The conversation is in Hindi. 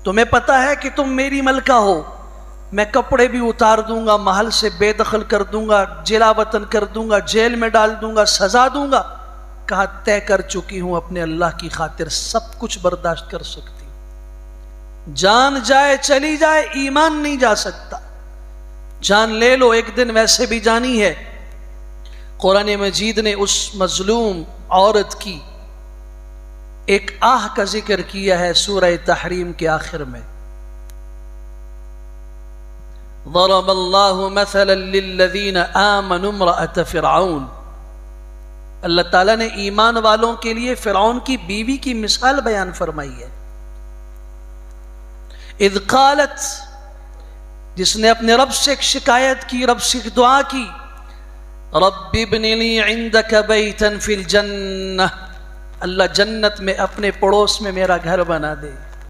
तुम्हें पता है कि तुम मेरी मलका हो, मैं कपड़े भी उतार दूंगा, महल से बेदखल कर दूंगा, जिला वतन कर दूंगा, जेल में डाल दूंगा, सजा दूंगा। कहा तय कर चुकी हूं अपने अल्लाह की खातिर सब कुछ बर्दाश्त कर सकती हूं। जान जाए चली जाए, ईमान नहीं जा सकता। जान ले लो, एक दिन वैसे भी जानी है। कुरान मजीद ने उस मजलूम औरत की एक आह का जिक्र किया है सूरह तहरीम के आखिर में। ज़रबल्लाहु मसलन लिल्लज़ीना आमनू इम्रअत फ़िरऔन। अल्लाह ताला ने ईमान वालों के लिए फ़िरऔन की बीवी की मिसाल बयान फरमाई है। इज़ क़ालत, जिसने अपने रब से एक शिकायत की, रब से एक दुआ की, रब्बि इब्नि ली इंदक बैतन फिल जन्नह, अल्लाह जन्नत में अपने पड़ोस में मेरा घर बना दे।